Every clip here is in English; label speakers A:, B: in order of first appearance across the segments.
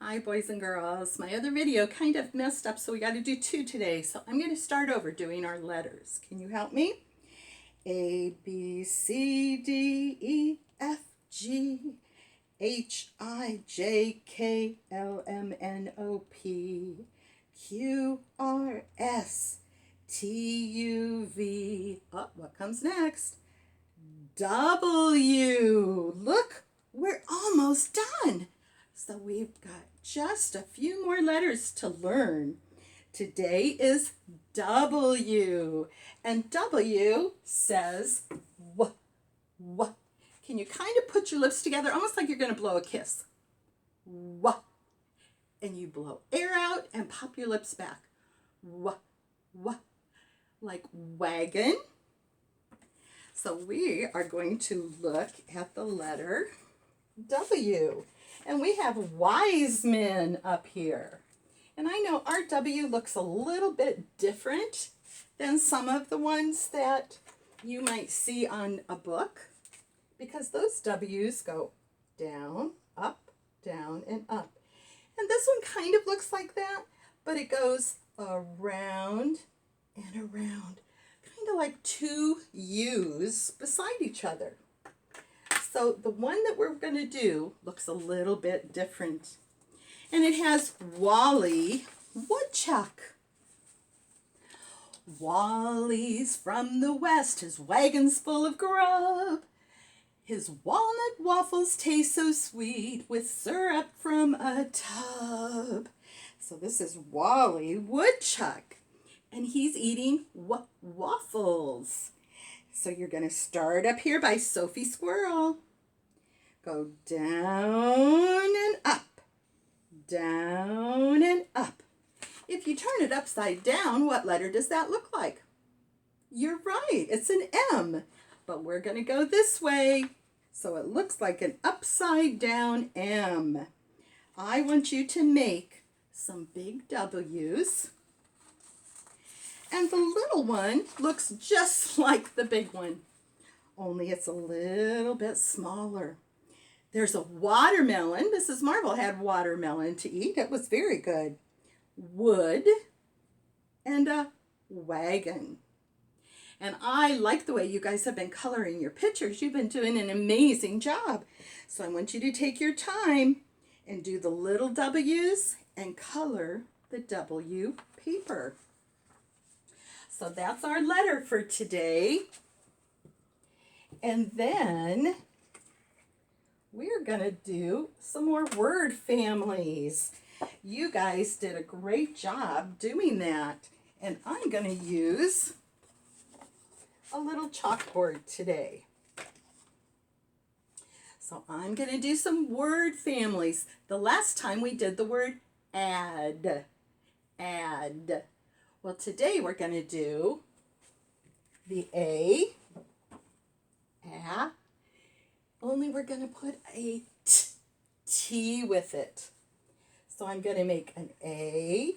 A: Hi boys and girls. My other video kind of messed up, so we got to do two today. So I'm going to start over doing our letters. Can you help me? A, B, C, D, E, F, G, H, I, J, K, L, M, N, O, P, Q, R, S, T, U, V. Oh, what comes next? W. Look, we're almost done. So we've got just a few more letters to learn. Today is W. And W says W. W. Can you kind of put your lips together almost like you're going to blow a kiss? W. And you blow air out and pop your lips back. W. W. Like wagon. So we are going to look at the letter W. And we have wise men up here. And I know our W looks a little bit different than some of the ones that you might see on a book, because those W's go down, and up. And this one kind of looks like that, but it goes around and around, kind of like two U's beside each other. So the one that we're going to do looks a little bit different. And it has Wally Woodchuck. Wally's from the west, his wagon's full of grub. His walnut waffles taste so sweet with syrup from a tub. So this is Wally Woodchuck, and he's eating waffles. So you're going to start up here by Sophie Squirrel. Go down and up, down and up. If you turn it upside down, what letter does that look like? You're right, it's an M. But we're going to go this way, so it looks like an upside down M. I want you to make some big W's. And the little one looks just like the big one, only it's a little bit smaller. There's a watermelon. Mrs. Marvel had watermelon to eat. It was very good. Wood and a wagon. And I like the way you guys have been coloring your pictures. You've been doing an amazing job. So I want you to take your time and do the little W's and color the W paper. So that's our letter for today. And then we're going to do some more word families. You guys did a great job doing that. And I'm going to use a little chalkboard today. So I'm going to do some word families. The last time we did the word add. Add. Well, today we're going to do the A, only we're going to put a T with it. So I'm going to make an A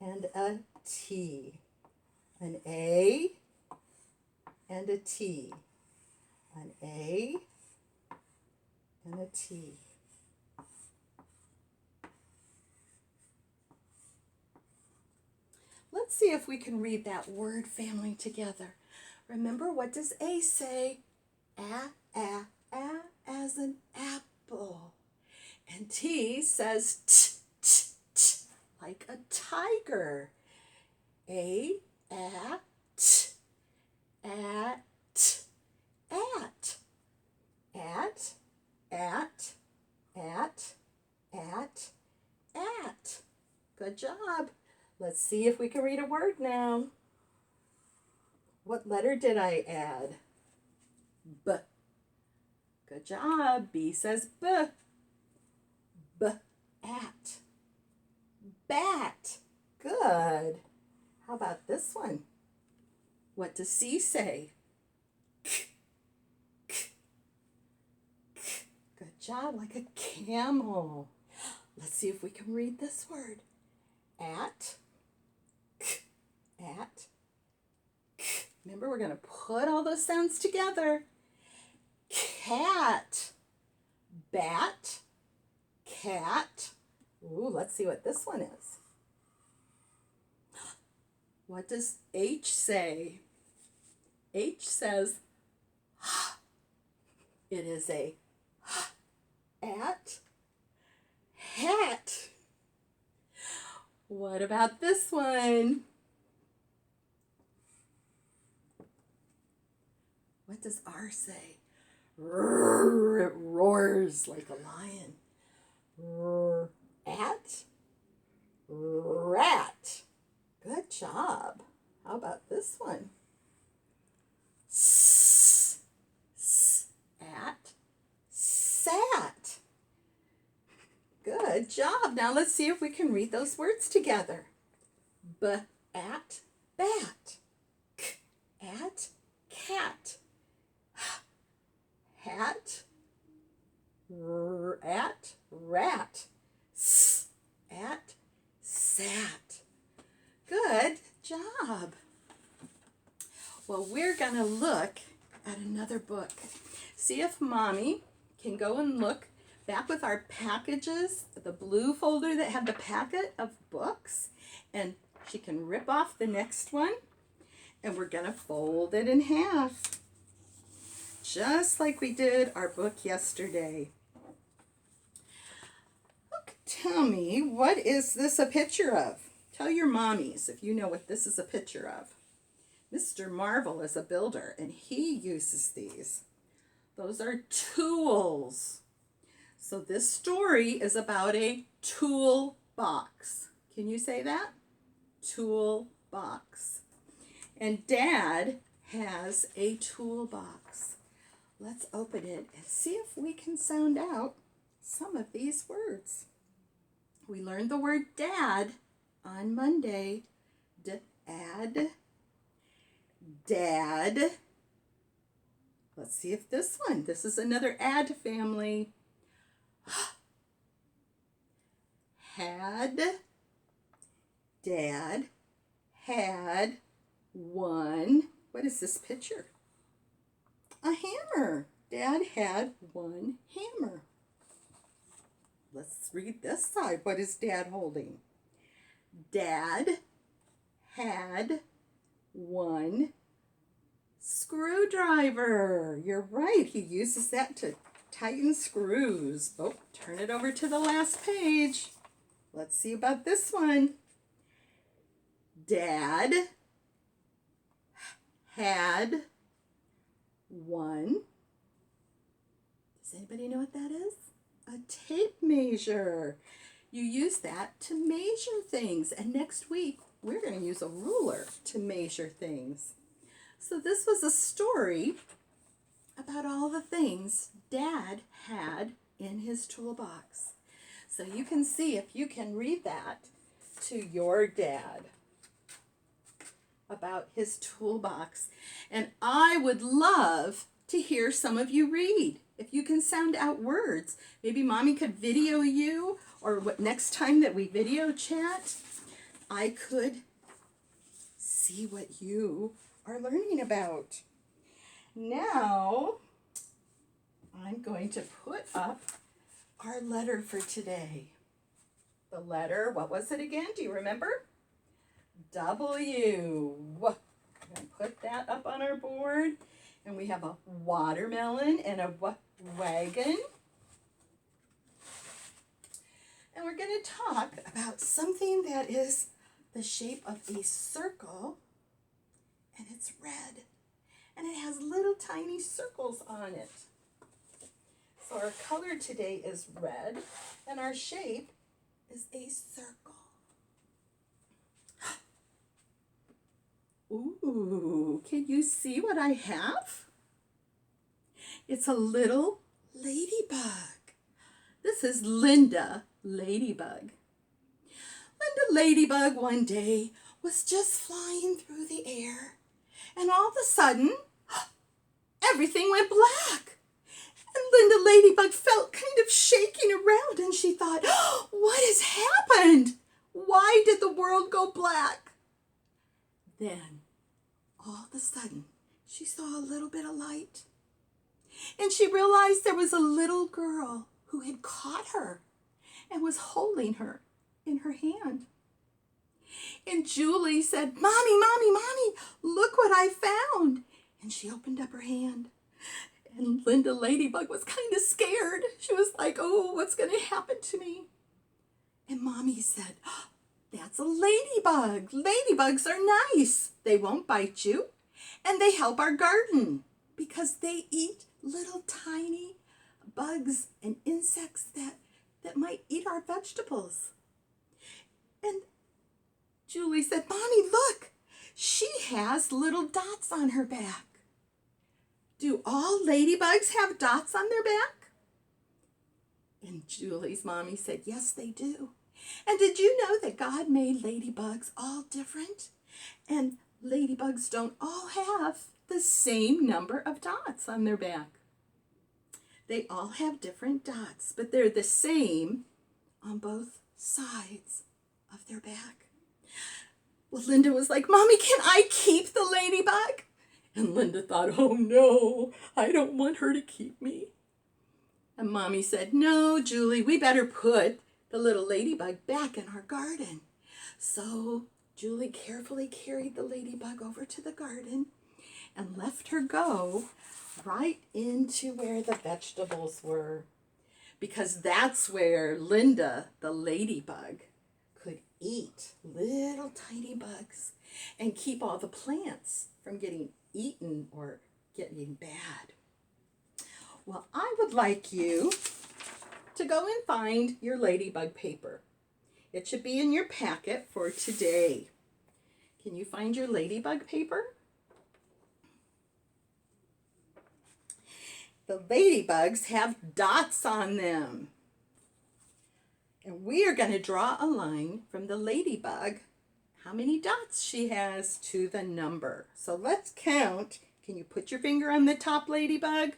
A: and a T. An A and a T. An A and a T. Let's see if we can read that word family together. Remember, what does A say? A, as an apple. And T says t, like a tiger. A, t, at, at. At. Good job. Let's see if we can read a word now. What letter did I add? B. Good job. B says B. At. Bat. Good. How about this one? What does C say? Good job, like a camel. Let's see if we can read this word. At. Remember, we're going to put all those sounds together. Cat. Bat. cat. Ooh, let's see what this one is. What does H say? H says, it is a at hat. What about this one? What does R say? Roar, it roars like a lion. Roar, at rat. Good job. How about this one? S, at sat. Good job. Now let's see if we can read those words together. B at bat. K at cat. Hat. R at rat. S at sat. Good job. Well, we're going to look at another book. See if Mommy can go and look back with our packages, the blue folder that had the packet of books, and she can rip off the next one, and we're going to fold it in half, just like we did our book yesterday. Look, tell me, what is this a picture of? Tell your mommies if you know what this is a picture of. Mr. Marvel is a builder, and he uses these. Those are tools. So this story is about a tool box. Can you say that? Tool box. And Dad has a toolbox. Let's open it and see if we can sound out some of these words. We learned the word dad on Monday. Dad. Dad. Let's see if this one. This is another add family. Had. Dad had one. What is this picture? A hammer. Dad had one hammer. Let's read this side. What is Dad holding? Dad had one screwdriver. You're right. He uses that to tighten screws. Oh, turn it over to the last page. Let's see about this one. Dad had one. Does anybody know what that is? A tape measure. You use that to measure things. And next week, we're going to use a ruler to measure things. So this was a story about all the things Dad had in his toolbox. So you can see if you can read that to your dad about his toolbox. And I would love to hear some of you read. If you can sound out words, maybe Mommy could video you, or what next time that we video chat, I could see what you are learning about. Now, I'm going to put up our letter for today. The letter, what was it again? Do you remember? W. I'm going to put that up on our board. And we have a watermelon and a wagon. And we're going to talk about something that is the shape of a circle, and it's red. And it has little tiny circles on it. So our color today is red, and our shape is a circle. Ooh, can you see what I have? It's a little ladybug. This is Linda Ladybug. Linda Ladybug one day was just flying through the air, and all of a sudden, everything went black. And Linda Ladybug felt kind of shaking around, and she thought, oh, what has happened? Why did the world go black? Then, all of a sudden, she saw a little bit of light. And she realized there was a little girl who had caught her. and was holding her in her hand. And Julie said, "Mommy, Mommy, Mommy, look what I found." And she opened up her hand. And Linda Ladybug was kind of scared. She was like, "Oh, what's going to happen to me?" And Mommy said, "Oh, that's a ladybug. Ladybugs are nice. They won't bite you. And they help our garden because they eat little tiny bugs and insects that might eat our vegetables." And Julie said, "Mommy, look, she has little dots on her back." "Do all ladybugs have dots on their back?" And Julie's mommy said, "Yes, they do. And did you know that God made ladybugs all different? And ladybugs don't all have the same number of dots on their back. They all have different dots, but they're the same on both sides of their back." Well, Linda was like, "Mommy, can I keep the ladybug?" And Linda thought, "Oh no, I don't want her to keep me." And Mommy said, "No, Julie, we better put the little ladybug back in our garden." So Julie carefully carried the ladybug over to the garden and left her go right into where the vegetables were, because that's where Linda, the ladybug, could eat little tiny bugs and keep all the plants from getting eaten or getting bad. Well, I would like you to go and find your ladybug paper. It should be in your packet for today. Can you find your ladybug paper? The ladybugs have dots on them. And we are going to draw a line from the ladybug, how many dots she has, to the number. So let's count. Can you put your finger on the top ladybug?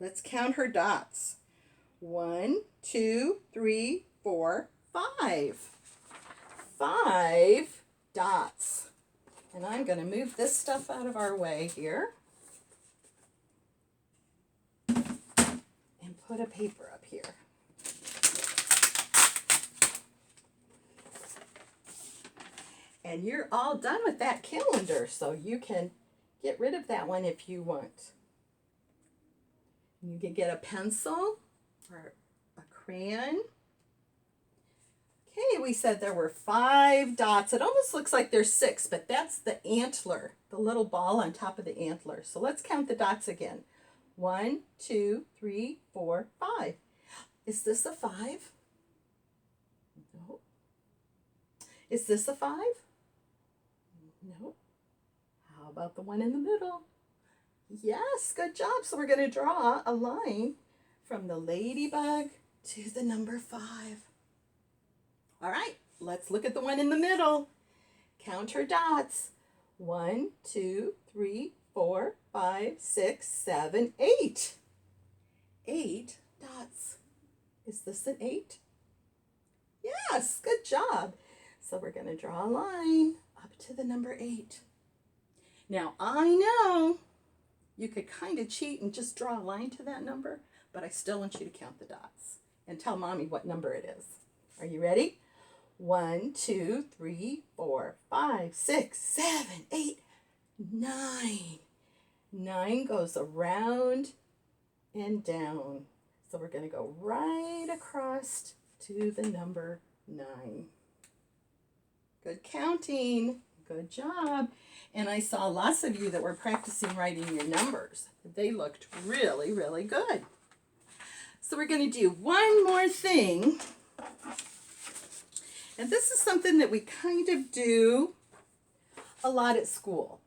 A: Let's count her dots. 1, 2, 3, 4, 5. 5 dots. And I'm going to move this stuff out of our way here and put a paper up here. And you're all done with that calendar, so you can get rid of that one if you want. You can get a pencil or a crayon. Okay, we said there were 5 dots. It almost looks like there's 6, but that's the antler, the little ball on top of the antler. So let's count the dots again. 1, 2, 3, 4, 5. Is this a 5? No. Is this a 5? No. How about the one in the middle? Yes, good job. So we're going to draw a line from the ladybug to the number 5. All right, let's look at the one in the middle. Count her dots. 1, 2, 3, 4, 5, 6, 7, 8. 8 dots. Is this an 8? Yes, good job. So we're going to draw a line up to the number 8. Now, I know you could kind of cheat and just draw a line to that number, but I still want you to count the dots and tell Mommy what number it is. Are you ready? 1, 2, 3, 4, 5, 6, 7, 8, 9. 9 goes around and down. So we're going to go right across to the number 9. Good counting. Good job. And I saw lots of you that were practicing writing your numbers. They looked really, really good. So we're going to do one more thing. And this is something that we kind of do a lot at school.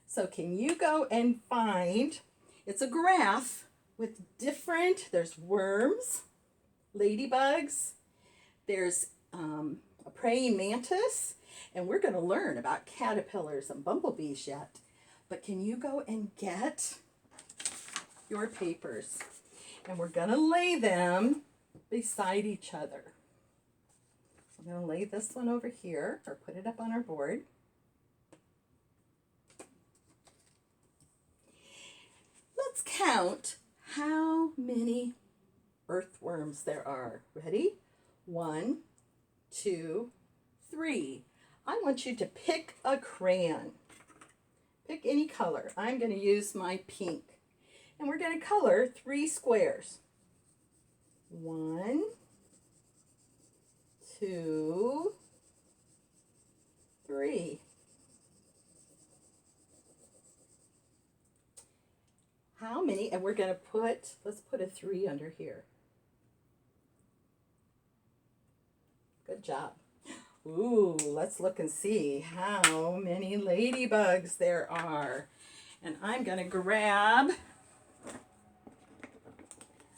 A: So can you go and find, it's a graph with different, there's worms, ladybugs, there's a praying mantis, and we're going to learn about caterpillars and bumblebees yet. But can you go and get your papers? And we're going to lay them beside each other. I'm going to lay this one over here, or put it up on our board. Let's count how many earthworms there are. Ready? 1, 2, 3. I want you to pick a crayon. Pick any color. I'm going to use my pink. And we're going to color 3 squares. 1, 2, 3. How many? And we're going to let's put a 3 under here. Good job. Ooh, let's look and see how many ladybugs there are. And I'm going to grab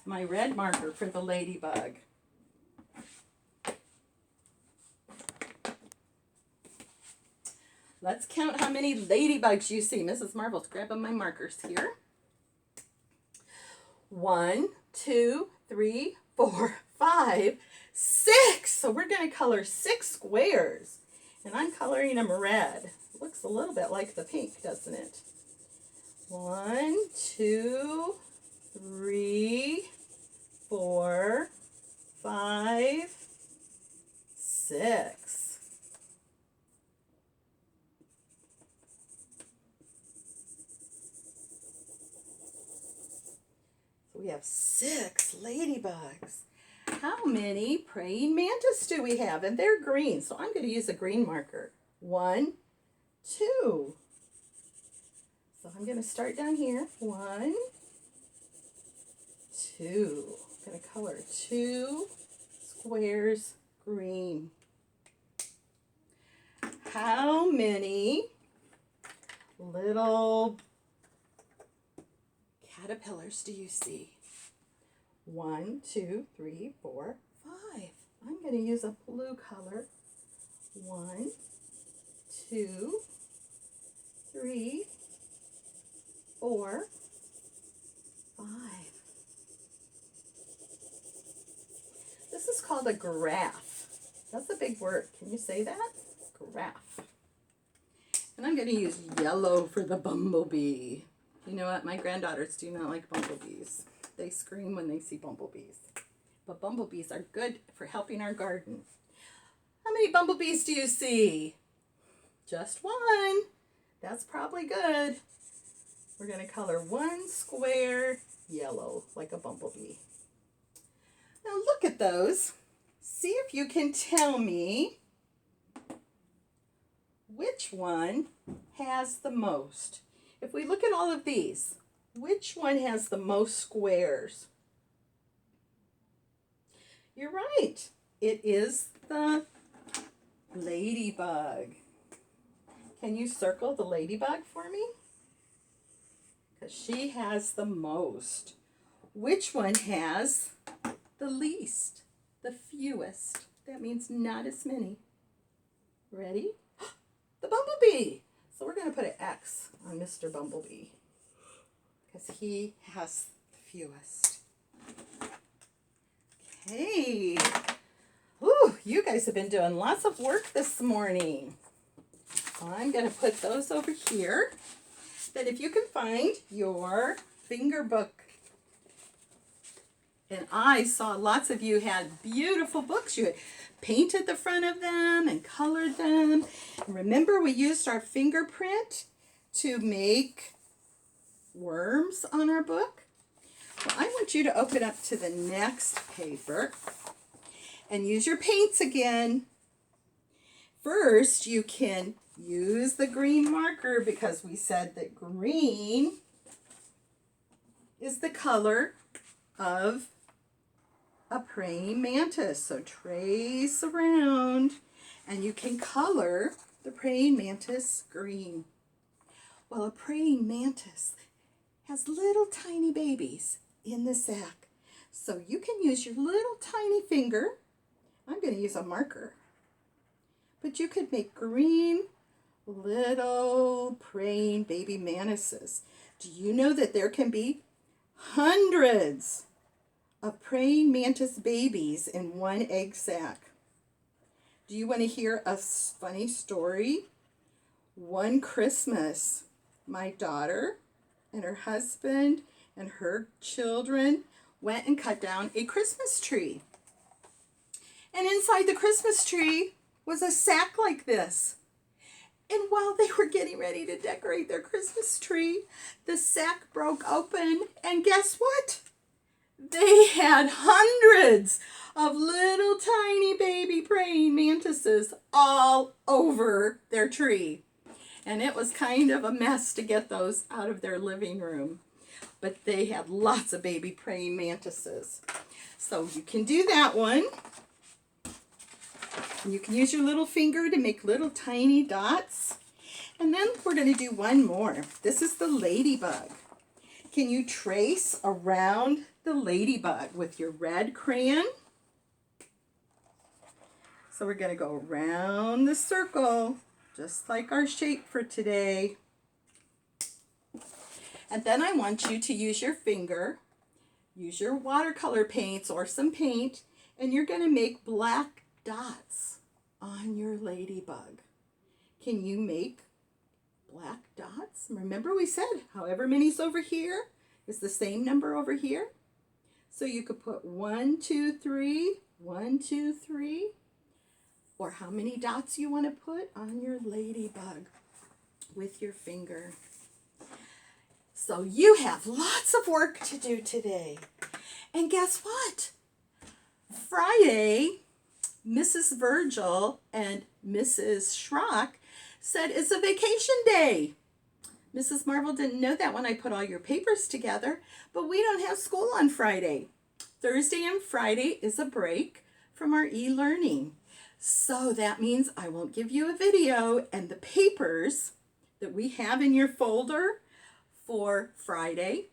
A: my red marker for the ladybug. Let's count how many ladybugs you see. Mrs. Marvel's grabbing my markers here. 1, 2, 3, 4, 5, 6. So we're going to color 6 squares. And I'm coloring them red. Looks a little bit like the pink, doesn't it? 1, 2, 3, 4, 5, 6. We have 6 ladybugs. How many praying mantis do we have? And they're green, so I'm going to use a green marker. 1, 2. So I'm going to start down here. 1, 2. I'm going to color 2 squares green. How many little caterpillars do you see? 1, 2, 3, 4, 5. I'm going to use a blue color. 1, 2, 3, 4, 5. This is called a graph. That's a big word. Can you say that? Graph. And I'm going to use yellow for the bumblebee. You know what? My granddaughters do not like bumblebees. They scream when they see bumblebees. But bumblebees are good for helping our garden. How many bumblebees do you see? Just 1. That's probably good. We're going to color 1 square yellow like a bumblebee. Now look at those. See if you can tell me which one has the most. If we look at all of these, which one has the most squares? You're right. It is the ladybug. Can you circle the ladybug for me? Because she has the most. Which one has the least? The fewest. That means not as many. Ready? The bumblebee. So we're going to put an X on Mr. Bumblebee because he has the fewest. Okay. Ooh, you guys have been doing lots of work this morning. I'm going to put those over here. Then if you can find your finger book. And I saw lots of you had beautiful books. You had painted the front of them and colored them. And remember, we used our fingerprint to make worms on our book. Well, I want you to open up to the next paper and use your paints again. First, you can use the green marker because we said that green is the color of a praying mantis. So trace around and you can color the praying mantis green. Well, a praying mantis has little tiny babies in the sack. So you can use your little tiny finger. I'm going to use a marker. But you could make green little praying baby mantises. Do you know that there can be hundreds of praying mantis babies in one egg sac? Do you want to hear a funny story? One Christmas, my daughter and her husband and her children went and cut down a Christmas tree. And inside the Christmas tree was a sack like this. And while they were getting ready to decorate their Christmas tree, the sack broke open, and guess what? They had hundreds of little tiny baby praying mantises all over their tree. And it was kind of a mess to get those out of their living room. But they had lots of baby praying mantises. So you can do that one. You can use your little finger to make little tiny dots. And then we're going to do one more. This is the ladybug. Can you trace around the ladybug with your red crayon? So we're going to go around the circle, just like our shape for today. And then I want you to use your finger, use your watercolor paints or some paint, and you're going to make black dots on your ladybug. Can you make black dots? Remember we said however many's over here is the same number over here. So you could put 1, 2, 3, 1, 2, 3, or how many dots you want to put on your ladybug with your finger. So you have lots of work to do today. And guess what? Friday, Mrs. Virgil and Mrs. Schrock said it's a vacation day. Mrs. Marvel didn't know that when I put all your papers together, but we don't have school on Friday. Thursday and Friday is a break from our e-learning. So that means I won't give you a video, and the papers that we have in your folder for Friday,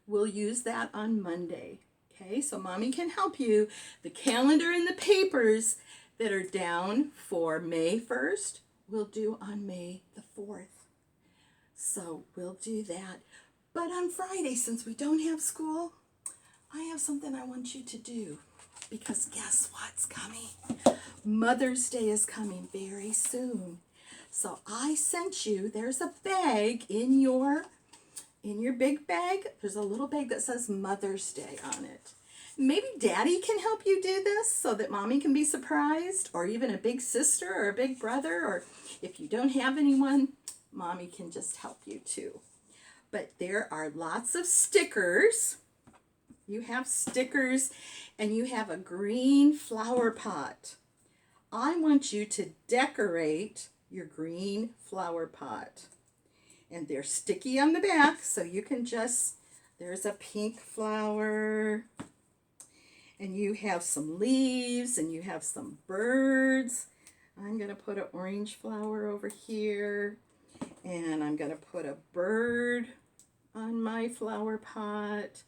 A: we'll use that on Monday. Okay, so Mommy can help you. The calendar and the papers that are down for May 1st, we'll do on May the 4th. So we'll do that. But on Friday, since we don't have school, I have something I want you to do. Because guess what's coming? Mother's Day is coming very soon. So I sent you, there's a bag in your big bag. There's a little bag that says Mother's Day on it. Maybe Daddy can help you do this so that Mommy can be surprised, or even a big sister or a big brother, or if you don't have anyone, Mommy can just help you too. But there are lots of stickers. You have stickers and you have a green flower pot. I want you to decorate your green flower pot. And they're sticky on the back, so you can just, there's a pink flower, and you have some leaves, and you have some birds. I'm going to put an orange flower over here, and I'm going to put a bird on my flower pot.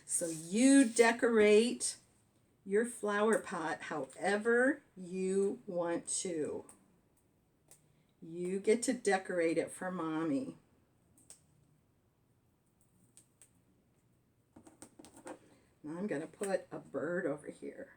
A: So you decorate your flower pot however you want to. You get to decorate it for Mommy. Now I'm going to put a bird over here.